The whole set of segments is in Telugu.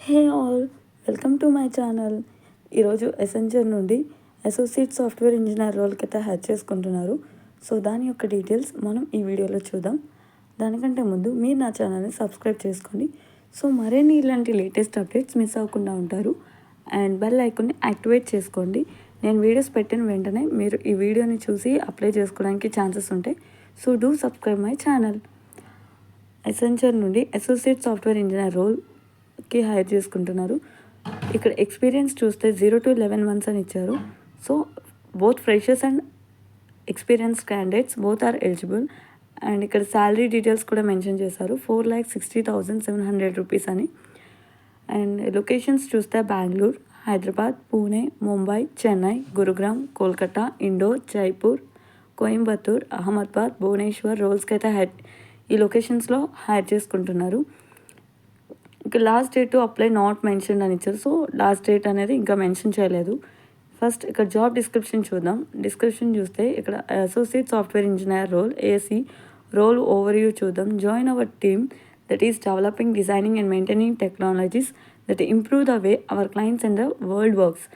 Hey all, welcome to my channel. ఈరోజు ఎసెంచర్ నుండి అసోసియేట్ సాఫ్ట్వేర్ ఇంజనీర్ రోల్కి అయితే హైర్ చేసుకుంటున్నారు. సో దాని యొక్క డీటెయిల్స్ మనం ఈ వీడియోలో చూద్దాం. దానికంటే ముందు మీరు నా ఛానల్ని సబ్స్క్రైబ్ చేసుకోండి. సో మరిన్ని ఇలాంటి లేటెస్ట్ అప్డేట్స్ మిస్ అవ్వకుండా ఉంటారు. అండ్ బెల్ ఐకాన్ని యాక్టివేట్ చేసుకోండి. నేను వీడియోస్ పెట్టిన వెంటనే మీరు ఈ వీడియోని చూసి అప్లై చేసుకోవడానికి ఛాన్సెస్ ఉంటాయి. So do subscribe my channel. Accenture నుండి అసోసియేట్ సాఫ్ట్వేర్ ఇంజనీర్ రోల్కి హైర్ చేసుకుంటున్నారు. ఇక్కడ ఎక్స్పీరియన్స్ చూస్తే 0 to 11 months అని ఇచ్చారు. So both freshers and experience candidates both are eligible. And ఇక్కడ శాలరీ డీటెయిల్స్ కూడా మెన్షన్ చేశారు, 4,60,700 రూపీస్ అని. అండ్ లొకేషన్స్ చూస్తే బెంగళూరు, హైదరాబాద్, పూణే, ముంబై, చెన్నై, గురుగ్రామ్, కోల్కతా, ఇండోర్, జైపూర్, కోయంబత్తూర్, అహ్మదాబాద్, భువనేశ్వర్ రోల్స్కి అయితే ఈ లొకేషన్స్లో హైర్ చేసుకుంటున్నారు. ఇక last date to apply not mention అని ఇచ్చారు. సో లాస్ట్ డేట్ అనేది ఇంకా మెన్షన్ చేయలేదు. ఫస్ట్ ఇక్కడ జాబ్ డిస్క్రిప్షన్ చూద్దాం. డిస్క్రిప్షన్ చూస్తే ఇక్కడ అసోసియేట్ సాఫ్ట్వేర్ ఇంజనీర్ రోల్ ఏసీ రోల్ ఓవర్ వ్యూ చూద్దాం. Join our team that is developing, designing and maintaining technologies that improve the way our clients and the world works.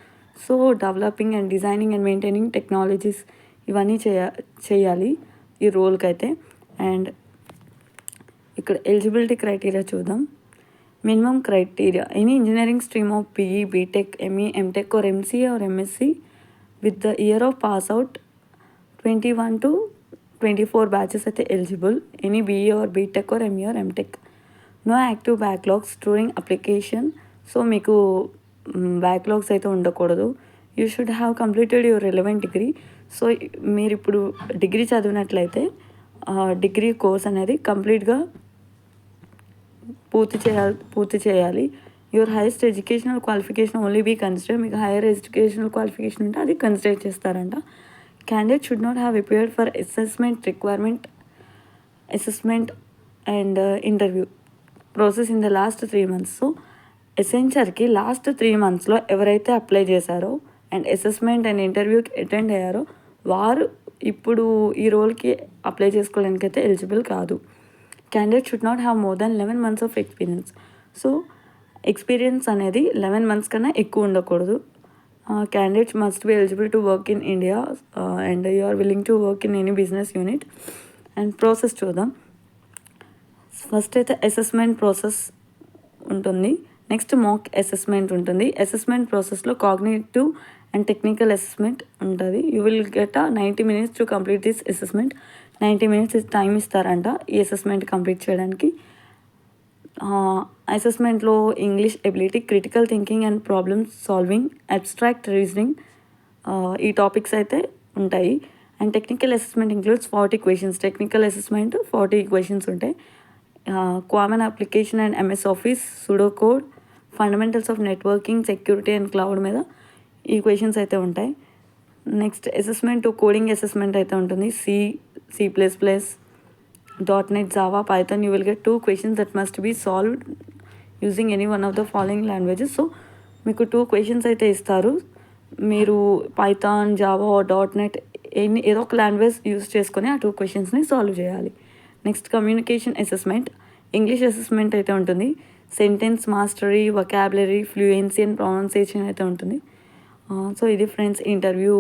So developing and designing and maintaining technologies ఇవన్నీ చేయాలి ఈ రోల్కి అయితే. అండ్ ఇక్కడ ఎలిజిబిలిటీ క్రైటీరియా చూద్దాం. Minimum criteria, any engineering stream of BE, BTech, ME, MTech or MCA or MSc with the year of pass out 21 to 24 batches అయితే eligible. Any BE or BTech or ME or MTech. No active backlogs during application. So మీకు బ్యాక్లాగ్స్ అయితే ఉండకూడదు. You should have completed your relevant degree. So మీరు ఇప్పుడు డిగ్రీ చదివినట్లయితే డిగ్రీ కోర్స్ అనేది కంప్లీట్గా పూర్తి చేయాలి. Your highest educational qualification only be consider. మీకు హైయర్ ఎడ్యుకేషనల్ క్వాలిఫికేషన్ ఉంటే అది కన్సిడర్ చేస్తారంట. Candidate should not have appeared for assessment and interview process in the last 3 months. So ఎసెంచర్కి లాస్ట్ 3 monthsలో ఎవరైతే అప్లై చేశారో అండ్ అసెస్మెంట్ అండ్ ఇంటర్వ్యూకి అటెండ్ అయ్యారో వారు ఇప్పుడు ఈ రోల్కి అప్లై చేసుకోవడానికి అయితే ఎలిజిబుల్ కాదు. Candidate should not have more than 11 months of experience. So experience అనేది 11 months కన్నా ఎక్కువ ఉండకూడదు. Candidates must be eligible to work in India and you are willing to work in any business unit. And process చూద్దాం. ఫస్ట్ అయితే అసెస్మెంట్ ప్రాసెస్ ఉంటుంది. నెక్స్ట్ మాక్ అసెస్మెంట్ ఉంటుంది. అసెస్మెంట్ ప్రాసెస్లో కాగ్నిటివ్ అండ్ టెక్నికల్ అసెస్మెంట్ ఉంటుంది. You will get 90 minutes to complete this assessment. 90 minutes time ఇస్తారంట ఈ అసెస్మెంట్ కంప్లీట్ చేయడానికి. అసెస్మెంట్లో English ability, critical thinking and problem solving, abstract reasoning ఈ టాపిక్స్ అయితే ఉంటాయి. And technical assessment includes 40 questions. Technical assessment 40 questions ఉంటాయి. Common application and MS Office, pseudocode, fundamentals of networking, security and cloud మీద ఈ క్వశ్చన్స్ అయితే ఉంటాయి. నెక్స్ట్ అసెస్మెంట్ కోడింగ్ అసెస్మెంట్ అయితే ఉంటుంది. C++, .NET, Java, Python. You will get 2 questions that must be solved using any one of the following languages. So మీకు 2 questions అయితే ఇస్తారు. మీరు పైథాన్, జావా, .NET ఏదో ఒక లాంగ్వేజ్ యూజ్ చేసుకొని ఆ 2 questionsని సాల్వ్ చేయాలి. Next communication assessment, English assessment అయితే ఉంటుంది. Sentence mastery, vocabulary, fluency and pronunciation అయితే ఉంటుంది. సో ఇది ఫ్రెండ్స్ ఇంటర్వ్యూ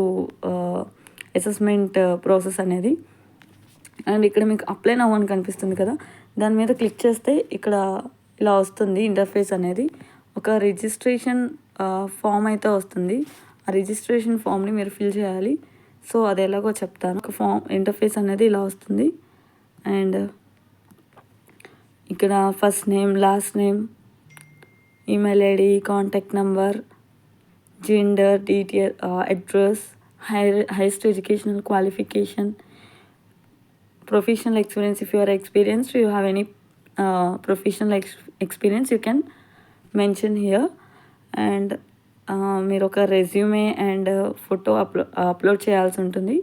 అసెస్మెంట్ ప్రాసెస్ అనేది. అండ్ ఇక్కడ మీకు అప్లై నౌ అని కనిపిస్తుంది కదా, దాని మీద క్లిక్ చేస్తే ఇక్కడ ఇలా వస్తుంది ఇంటర్ఫేస్ అనేది. ఒక రిజిస్ట్రేషన్ ఫామ్ అయితే వస్తుంది. ఆ రిజిస్ట్రేషన్ ఫామ్ని మీరు ఫిల్ చేయాలి. సో అది ఎలాగో చెప్తాను. ఒక ఇంటర్ఫేస్ అనేది ఇలా వస్తుంది. అండ్ ఇక్కడ first name, last name, email ID, contact number, gender detail, address, highest educational qualification, professional experience. If you are experienced, you have any professional experience, you can mention here. And మీరు ఒక రెజ్యూమే అండ్ ఫోటో అప్లోడ్ చేయాల్సి ఉంటుంది.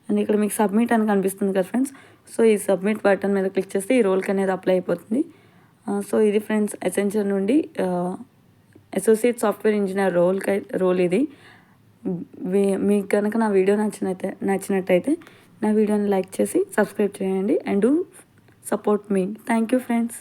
అండ్ ఇక్కడ మీకు సబ్మిట్ అని కనిపిస్తుంది కదా ఫ్రెండ్స్. సో ఈ సబ్మిట్ బటన్ మీద క్లిక్ చేస్తే ఈ రోల్కి అనేది అప్లై అయిపోతుంది. సో ఇది ఫ్రెండ్స్ ఎసెంచర్ నుండి అసోసియేట్ సాఫ్ట్వేర్ ఇంజనీర్ రోల్ ఇది. మీకు కనుక నా వీడియో నచ్చినట్టయితే నా వీడియోని లైక్ చేసి సబ్స్క్రైబ్ చేయండి. And do support me. Thank you friends.